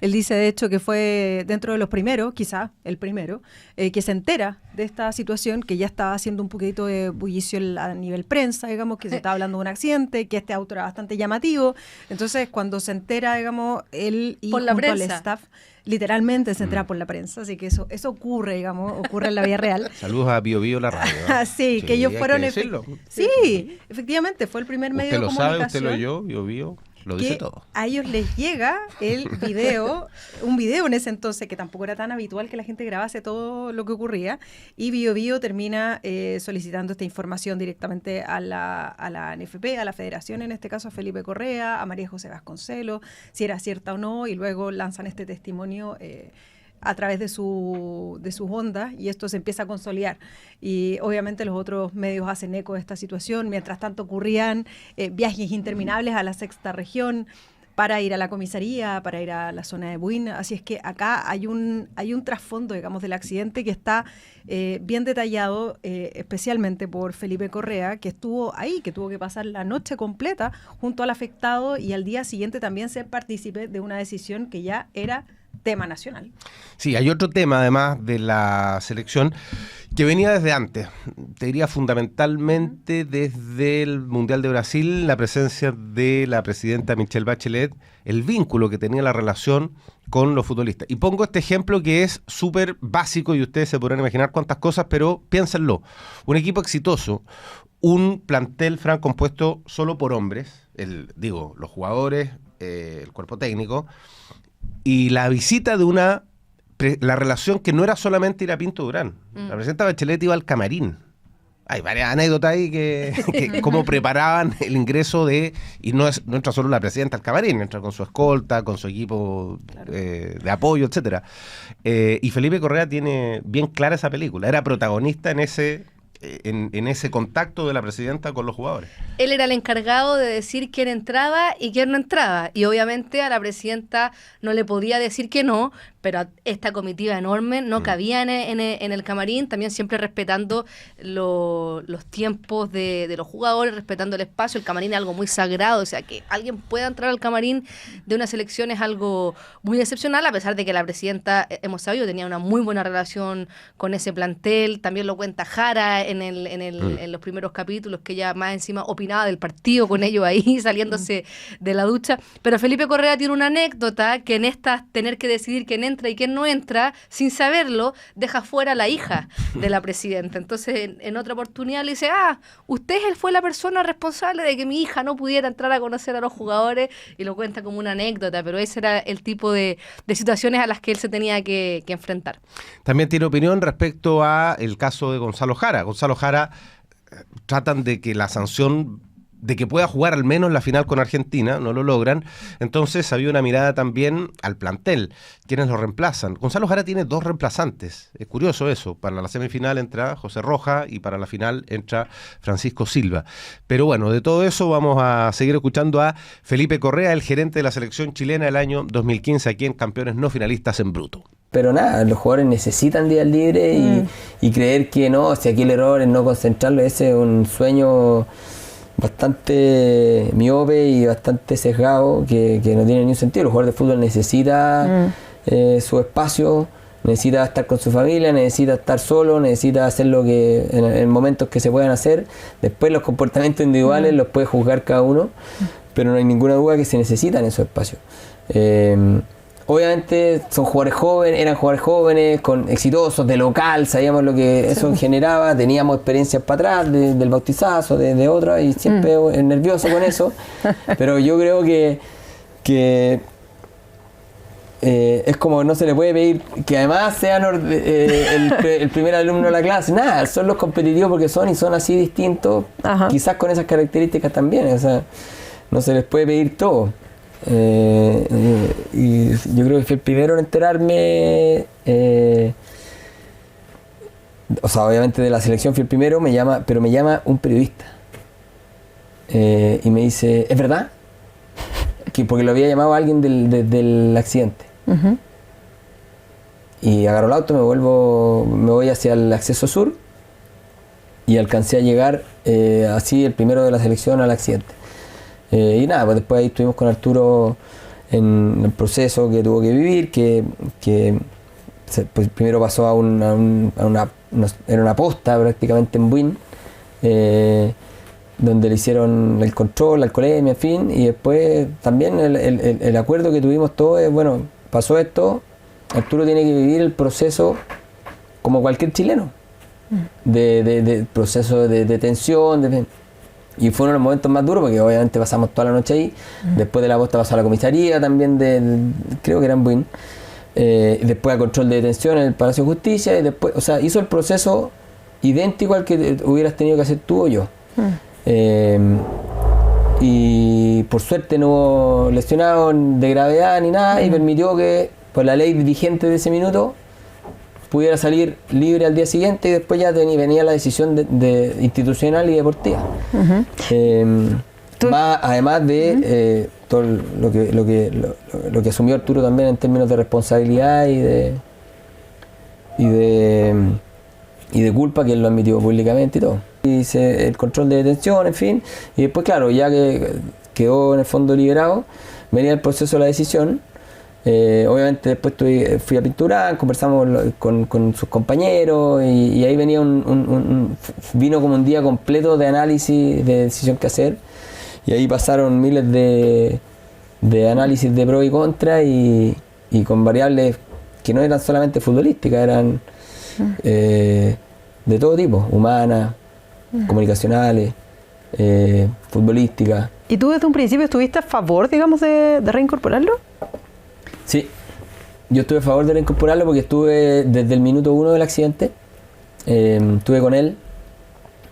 Él dice, de hecho, que fue dentro de los primeros, quizá el primero, que se entera de esta situación, que ya estaba haciendo un poquito de bullicio a nivel prensa, digamos, que se estaba hablando de un accidente, que este auto era bastante llamativo. Entonces, cuando se entera, digamos, él y Por la junto al prensa. staff, literalmente se entera por la prensa. Así que eso ocurre, digamos, ocurre en la vida real. Saludos a Bio Bio, la radio. Ah, sí, que ellos hay fueron... decirlo. Sí, efectivamente, fue el primer medio Usted de lo sabe, usted comunicación. lo oyó, Bio Bio, lo dice Que todo. a ellos les llega el video, un video en ese entonces que tampoco era tan habitual que la gente grabase todo lo que ocurría, y Bio Bio termina solicitando esta información directamente a la NFP, a la Federación, en este caso a Felipe Correa, a María José Vasconcelos, si era cierta o no, y luego lanzan este testimonio a través de sus ondas, y esto se empieza a consolidar. Y obviamente los otros medios hacen eco de esta situación. Mientras tanto ocurrían viajes interminables a la sexta región para ir a la comisaría, para ir a la zona de Buin. Así es que acá hay un trasfondo, digamos, del accidente que está bien detallado, especialmente por Felipe Correa, que estuvo ahí, que tuvo que pasar la noche completa junto al afectado y al día siguiente también ser partícipe de una decisión que ya era tema nacional. Sí, hay otro tema además de la selección que venía desde antes, te diría fundamentalmente desde el Mundial de Brasil, la presencia de la presidenta Michelle Bachelet, el vínculo que tenía la relación con los futbolistas. Y pongo este ejemplo que es súper básico y ustedes se podrán imaginar cuántas cosas, pero piénsenlo. Un equipo exitoso, un plantel, Fran, compuesto solo por hombres, los jugadores, el cuerpo técnico, y la visita de la relación que no era solamente ir a Pinto Durán. La presidenta Bachelet iba al camarín. Hay varias anécdotas ahí que cómo preparaban el ingreso y no entra solo la presidenta al camarín, entra con su escolta, con su equipo de apoyo, etcétera. Y Felipe Correa tiene bien clara esa película. Era protagonista en ese contacto de la presidenta con los jugadores. Él era el encargado de decir quién entraba y quién no entraba. Y obviamente a la presidenta no le podía decir que no, pero esta comitiva enorme no cabía en el camarín, también siempre respetando los tiempos de los jugadores, respetando el espacio. El camarín es algo muy sagrado, o sea, que alguien pueda entrar al camarín de una selección es algo muy excepcional, a pesar de que la presidenta, hemos sabido, tenía una muy buena relación con ese plantel. También lo cuenta Jara en los primeros capítulos, que ella más encima opinaba del partido con ellos ahí, saliéndose de la ducha. Pero Felipe Correa tiene una anécdota que en estas tener que decidir quién entra y quién no entra, sin saberlo, deja fuera a la hija de la presidenta. Entonces, en otra oportunidad le dice, usted fue la persona responsable de que mi hija no pudiera entrar a conocer a los jugadores, y lo cuenta como una anécdota, pero ese era el tipo de situaciones a las que él se tenía que enfrentar. También tiene opinión respecto a el caso de Gonzalo Jara. Gonzalo Jara tratan de que la sanción de que pueda jugar al menos la final con Argentina, no lo logran. Entonces había una mirada también al plantel, quienes lo reemplazan. Gonzalo Jara tiene 2 reemplazantes, es curioso eso. Para la semifinal entra José Roja y para la final entra Francisco Silva. Pero bueno, de todo eso vamos a seguir escuchando a Felipe Correa, el gerente de la selección chilena del año 2015 aquí en Campeones No Finalistas en Bruto. pero nada, los jugadores necesitan días libres y creer que no, si aquí el error es no concentrarlo, ese es un sueño bastante miope y bastante sesgado que no tiene ningún sentido. El jugador de fútbol necesita su espacio, necesita estar con su familia, necesita estar solo, necesita hacer lo que en momentos que se puedan hacer. Después los comportamientos individuales los puede juzgar cada uno, pero no hay ninguna duda que se necesitan esos espacios. Obviamente son jugadores jóvenes, eran jugadores jóvenes, exitosos, de local, sabíamos lo que eso generaba, teníamos experiencias para atrás, del bautizazo, de otras, y siempre nervioso con eso, pero yo creo que es como no se le puede pedir que además sean el primer alumno de la clase, nada, son los competitivos porque son así distintos, quizás con esas características también, o sea, no se les puede pedir todo. Y yo creo que fui el primero en enterarme, o sea, obviamente de la selección fui el primero, pero me llama un periodista y me dice, ¿es verdad? Porque lo había llamado alguien del accidente. Y agarro el auto, me voy hacia el acceso sur y alcancé a llegar así el primero de la selección al accidente. Y nada, pues después ahí estuvimos con Arturo en el proceso que tuvo que vivir, pues primero pasó a era una posta prácticamente en Buin, donde le hicieron el control, la alcoholemia, en fin, y después también el acuerdo que tuvimos todos es, bueno, pasó esto, Arturo tiene que vivir el proceso como cualquier chileno, de proceso de detención, y fue uno de los momentos más duros porque obviamente pasamos toda la noche ahí. Después de la posta pasó a la comisaría también creo que era en Buin, después al control de detención en el Palacio de Justicia y después, o sea, hizo el proceso idéntico al que hubieras tenido que hacer tú o yo. Y por suerte no hubo lesionados de gravedad ni nada y permitió que por la ley vigente de ese minuto pudiera salir libre al día siguiente y después ya venía la decisión de institucional y deportiva. Además de todo lo que asumió Arturo también en términos de responsabilidad y de culpa, que él lo admitió públicamente y todo. Hice el control de detención, en fin, y después claro, ya que quedó en el fondo liberado, venía el proceso de la decisión. Obviamente después fui a Pinturán, conversamos con sus compañeros y ahí venía vino como un día completo de análisis, de decisión que hacer, y ahí pasaron miles de análisis de pro y contra y con variables que no eran solamente futbolísticas, eran de todo tipo, humanas, comunicacionales, futbolísticas. ¿Y tú desde un principio estuviste a favor, digamos, de reincorporarlo? Sí, yo estuve a favor de reincorporarlo porque estuve desde el minuto 1 del accidente, estuve con él,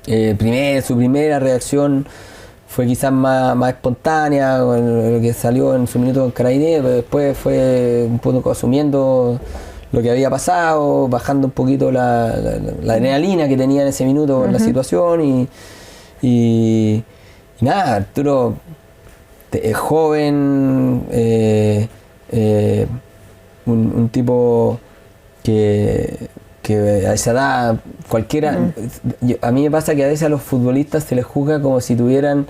su primera reacción fue quizás más espontánea, lo que salió en su minuto con Carabineros, pero después fue un poco asumiendo lo que había pasado, bajando un poquito la adrenalina que tenía en ese minuto en la situación y nada, Arturo es joven, un tipo que a esa edad cualquiera, a mí me pasa que a veces a los futbolistas se les juzga como si debieran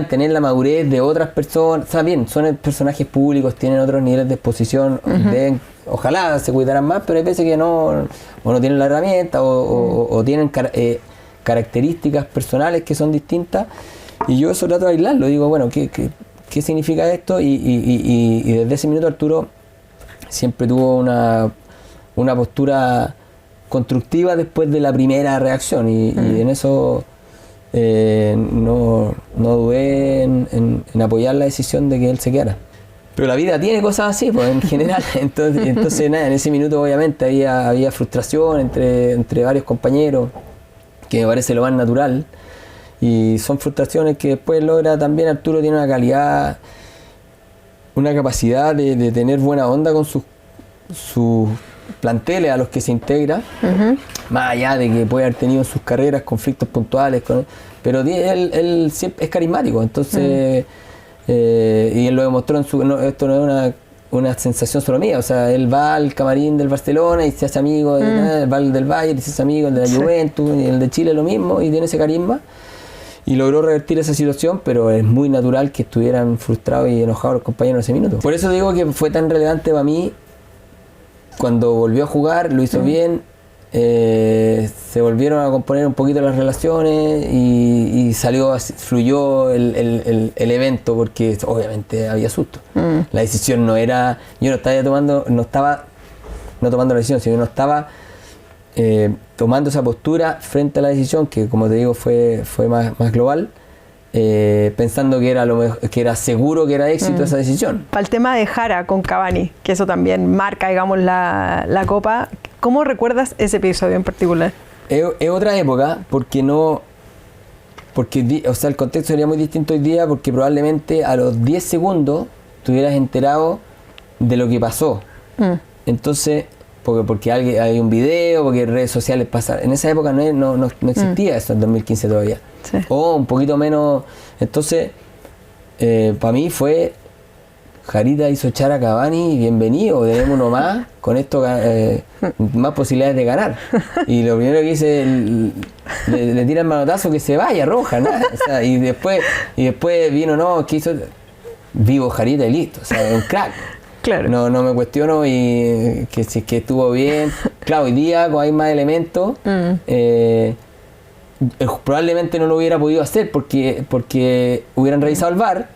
tener la madurez de otras personas. O sea, bien, son personajes públicos, tienen otros niveles de exposición, ojalá se cuidaran más, pero hay veces que no tienen la herramienta o tienen características personales que son distintas, y yo eso trato de aislarlo, digo, bueno, ¿qué significa esto? Y desde ese minuto Arturo siempre tuvo una postura constructiva después de la primera reacción y en eso no dudé en apoyar la decisión de que él se quedara. Pero la vida tiene cosas así, pues, en general. Entonces nada, en ese minuto obviamente había frustración entre varios compañeros, que me parece lo más natural. Y son frustraciones que después logra también. Arturo tiene una calidad, una capacidad de tener buena onda con sus planteles a los que se integra, más allá de que puede haber tenido en sus carreras conflictos puntuales, pero él siempre es carismático, entonces y él lo demostró esto no es una sensación solo mía. O sea, él va al camarín del Barcelona y se hace amigo, va al del Bayern y se hace amigo, el de la Juventus, y el de Chile lo mismo, y tiene ese carisma. Y logró revertir esa situación, pero es muy natural que estuvieran frustrados y enojados los compañeros en ese minuto. Por eso digo que fue tan relevante para mí cuando volvió a jugar, lo hizo bien, se volvieron a componer un poquito las relaciones y fluyó el evento, porque obviamente había susto. La decisión no era, yo no estaba tomando la decisión, sino no estaba tomando esa postura frente a la decisión, que como te digo fue más global, pensando que era seguro que era éxito esa decisión. Para el tema de Jara con Cavani, que eso también marca, digamos, la Copa, ¿cómo recuerdas ese episodio en particular? Es otra época, o sea, el contexto sería muy distinto hoy día, porque probablemente a los 10 segundos te hubieras enterado de lo que pasó. Entonces, porque hay un video, porque redes sociales pasan. En esa época no existía eso, en 2015 todavía. Sí. O un poquito menos. Entonces, para mí fue, Jarita hizo echar a Cavani, bienvenido, tenemos uno más, con esto más posibilidades de ganar. Y lo primero que hice, le tira el manotazo, que se vaya, Roja, ¿no? O sea, y después vino, que hizo, vivo Jarita y listo, o sea, un crack. Claro. No me cuestiono, y que si es que estuvo bien. Claro, hoy día hay más elementos, probablemente no lo hubiera podido hacer porque hubieran revisado el VAR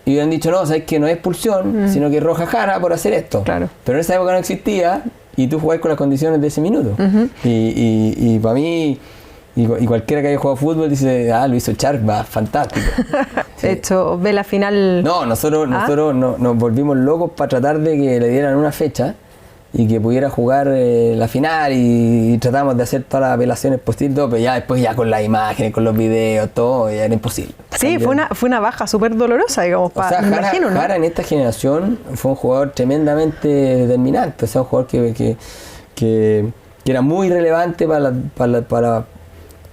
y hubieran dicho, no, sabes que no es expulsión, sino que es roja Jara por hacer esto. Claro. Pero en esa época no existía y tú jugás con las condiciones de ese minuto. Y para mí, y cualquiera que haya jugado fútbol dice, lo hizo Char, va, fantástico. Sí. De hecho, ve la final. No, nosotros nos volvimos locos para tratar de que le dieran una fecha y que pudiera jugar la final, y tratamos de hacer todas las apelaciones posibles, pero ya después, ya con las imágenes, con los videos, todo, ya era imposible. Sí, fue una baja súper dolorosa, digamos, me imagino, ¿no? Jara en esta generación fue un jugador tremendamente determinante, o sea, un jugador que era muy relevante para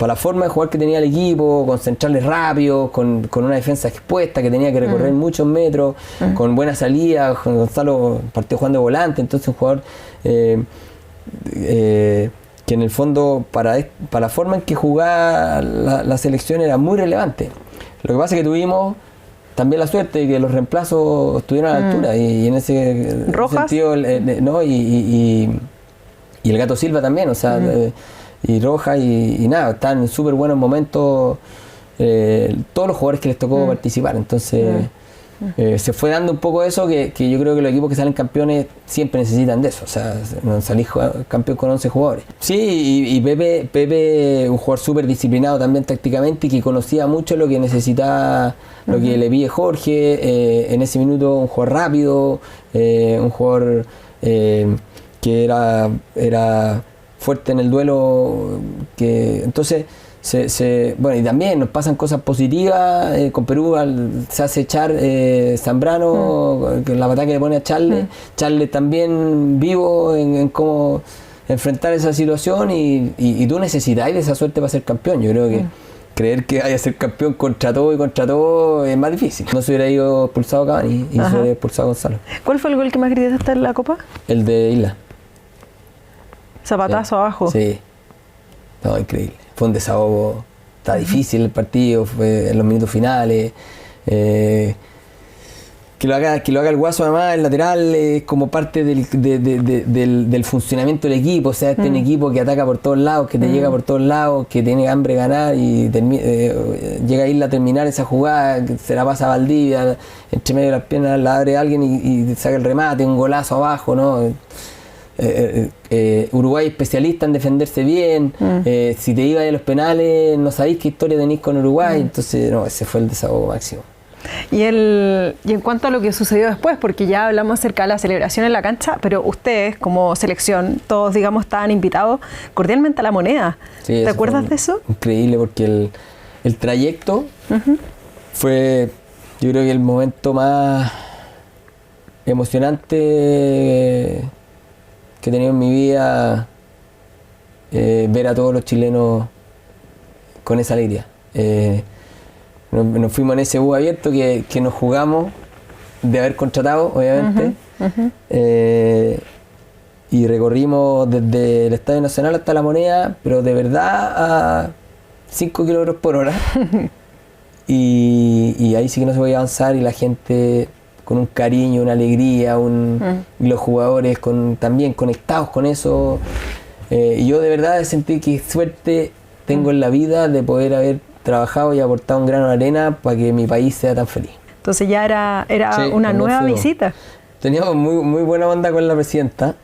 la forma de jugar que tenía el equipo, con centrales rápidos, con una defensa expuesta que tenía que recorrer muchos metros, con buena salida. Gonzalo partió jugando de volante, entonces un jugador que en el fondo para la forma en que jugaba la selección era muy relevante. Lo que pasa es que tuvimos también la suerte de que los reemplazos estuvieron a la altura, y en ese sentido, ¿no? Y el Gato Silva también, o sea, y Roja y nada, están en súper buenos momentos todos los jugadores que les tocó participar. Entonces se fue dando un poco eso, que yo creo que los equipos que salen campeones siempre necesitan de eso, o sea, no salís campeón con 11 jugadores. Sí, y Pepe un jugador súper disciplinado también tácticamente, y que conocía mucho lo que necesitaba, lo que le pide Jorge, en ese minuto un jugador rápido, un jugador que era fuerte en el duelo, que entonces bueno, y también nos pasan cosas positivas. Con Perú se hace echar Zambrano, la batalla que le pone a Charles. Charles también vivo en cómo enfrentar esa situación, y tú necesitas de esa suerte para ser campeón. Yo creo que creer que vaya a ser campeón contra todo es más difícil. No se hubiera ido expulsado Cavani y se hubiera expulsado Gonzalo. ¿Cuál fue el gol que más gritaste en la Copa? El de Isla. Zapatazo abajo. Sí. No, increíble. Fue un desahogo. Está difícil el partido, fue en los minutos finales. Que lo haga el Guaso, además, el lateral, es como parte del funcionamiento del equipo. O sea, este es un equipo que ataca por todos lados, que te llega por todos lados, que tiene hambre de ganar, y llega a Isla a terminar esa jugada, que se la pasa a Valdivia, entre medio de las piernas la abre alguien y saca el remate, un golazo abajo, ¿no? Uruguay especialista en defenderse bien. Si te ibas a los penales, no sabéis qué historia tenéis con Uruguay. Entonces, no, ese fue el desahogo máximo. Y en cuanto a lo que sucedió después, porque ya hablamos acerca de la celebración en la cancha, pero ustedes como selección, todos, digamos, estaban invitados cordialmente a La Moneda. Sí, ¿te acuerdas de eso? Increíble, porque el trayecto fue, yo creo que el momento más emocionante que he tenido en mi vida, ver a todos los chilenos con esa alegría. Nos fuimos en ese bus abierto que nos jugamos de haber contratado, obviamente. Y recorrimos desde el Estadio Nacional hasta La Moneda, pero de verdad a 5 kilómetros por hora. Y ahí sí que no se podía avanzar, y la gente con un cariño, una alegría, y los jugadores también conectados con eso. Y yo de verdad sentí que suerte tengo en la vida de poder haber trabajado y aportado un grano de arena para que mi país sea tan feliz. Entonces ya era Sí, una nueva fuimos. visita. Teníamos muy buena onda con la presidenta,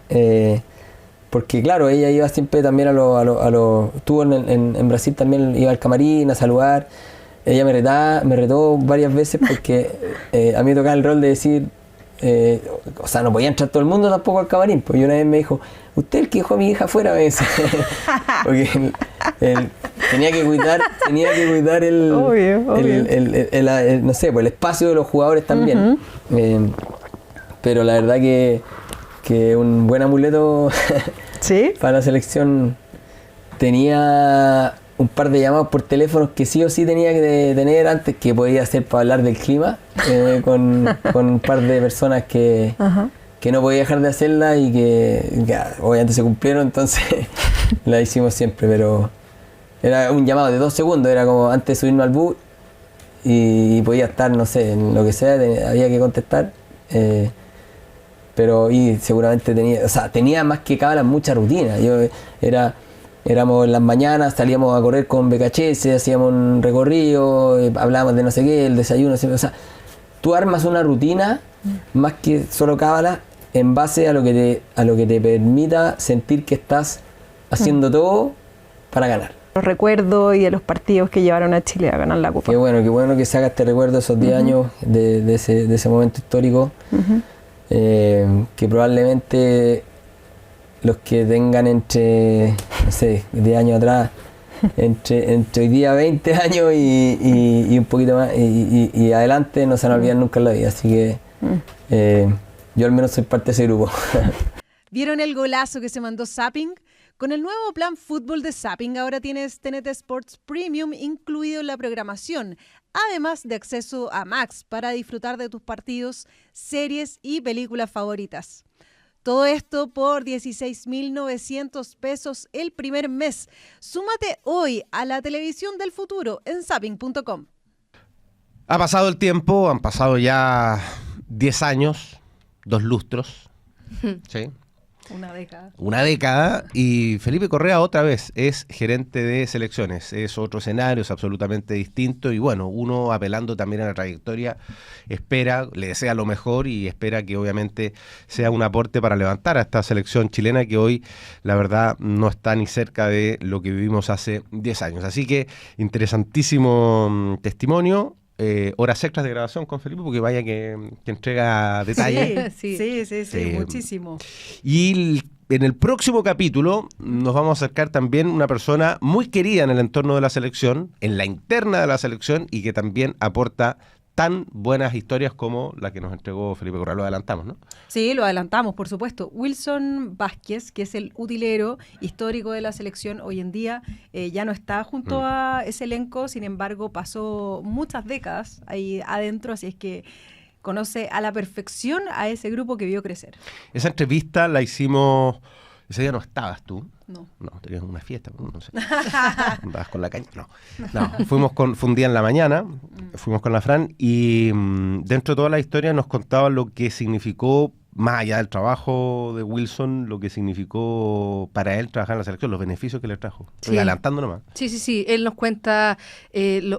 porque claro, ella iba siempre también estuvo en Brasil también, iba al camarín a saludar. Ella me retó varias veces porque a mí me tocaba el rol de decir, o sea, no podía entrar todo el mundo tampoco al camarín, pues, y una vez me dijo, usted el que dejó a mi hija afuera, me dice. Porque tenía que cuidar el, Obvio. no sé, pues el espacio de los jugadores también. Pero la verdad que un buen amuleto ¿Sí? para la selección. Tenía un par de llamados por teléfonos que sí o sí tenía que tener antes, que podía hacer para hablar del clima, con un par de personas que no podía dejar de hacerla y que obviamente se cumplieron, entonces la hicimos siempre, pero era un llamado de 2 segundos, era como antes de subirnos al bus y podía estar, no sé, en lo que sea, había que contestar. Pero y seguramente tenía más que cábala mucha rutina. Éramos en las mañanas, salíamos a correr con BKHS, hacíamos un recorrido, hablábamos de no sé qué, el desayuno, o sea, tú armas una rutina más que solo cábala en base a lo que te permita sentir que estás haciendo todo para ganar. Los recuerdos y de los partidos que llevaron a Chile a ganar la Copa. Qué bueno que se haga este recuerdo de esos 10 años, de ese momento histórico. Que probablemente los que tengan entre, no sé, 10 años atrás, entre hoy día 20 años y un poquito más, y adelante, no se van a olvidar nunca en la vida. Así que yo al menos soy parte de ese grupo. ¿Vieron el golazo que se mandó Zapping? Con el nuevo plan fútbol de Zapping ahora tienes TNT Sports Premium incluido en la programación, además de acceso a Max para disfrutar de tus partidos, series y películas favoritas. Todo esto por 16.900 pesos el primer mes. Súmate hoy a la televisión del futuro en zapping.com. Ha pasado el tiempo, han pasado ya 10 años, 2 lustros, ¿sí? Una década, y Felipe Correa otra vez es gerente de selecciones, es otro escenario, es absolutamente distinto, y bueno, uno apelando también a la trayectoria, espera, le desea lo mejor y espera que obviamente sea un aporte para levantar a esta selección chilena que hoy la verdad no está ni cerca de lo que vivimos hace 10 años. Así que interesantísimo testimonio. Horas extras de grabación con Felipe, porque vaya que entrega detalles. Sí, muchísimo. Y en el próximo capítulo nos vamos a acercar también a una persona muy querida en el entorno de la selección, en la interna de la selección, y que también aporta tan buenas historias como la que nos entregó Felipe Correa. Lo adelantamos, ¿no? Sí, lo adelantamos, por supuesto. Wilson Vázquez, que es el utilero histórico de la selección, hoy en día ya no está junto a ese elenco, sin embargo pasó muchas décadas ahí adentro, así es que conoce a la perfección a ese grupo que vio crecer. Esa entrevista la hicimos... Ese día no estabas tú. No, tenías una fiesta, no sé. Andabas con la caña. No, fue un día en la mañana, fuimos con la Fran y dentro de toda la historia nos contaba lo que significó, más allá del trabajo de Wilson, lo que significó para él trabajar en la selección, los beneficios que le trajo. Sí. Adelantando nomás. Sí. Él nos cuenta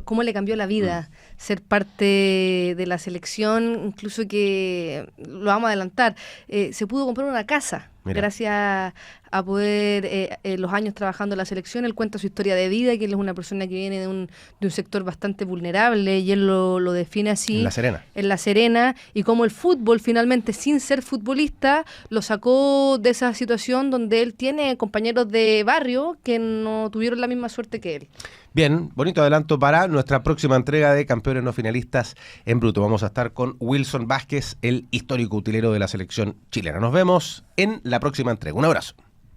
cómo le cambió la vida ser parte de la selección, incluso que, lo vamos a adelantar, se pudo comprar una casa. Mira. Gracias a poder los años trabajando en la selección. Él cuenta su historia de vida, que él es una persona que viene de un sector bastante vulnerable, y él lo define así. En La Serena. En La Serena, y cómo el fútbol finalmente, sin ser futbolista, lo sacó de esa situación donde él tiene compañeros de barrio que no tuvieron la misma suerte que él. Bien, bonito adelanto para nuestra próxima entrega de Campeones No Finalistas en Bruto. Vamos a estar con Wilson Vázquez, el histórico utilero de la selección chilena. Nos vemos en la próxima entrega. Un abrazo.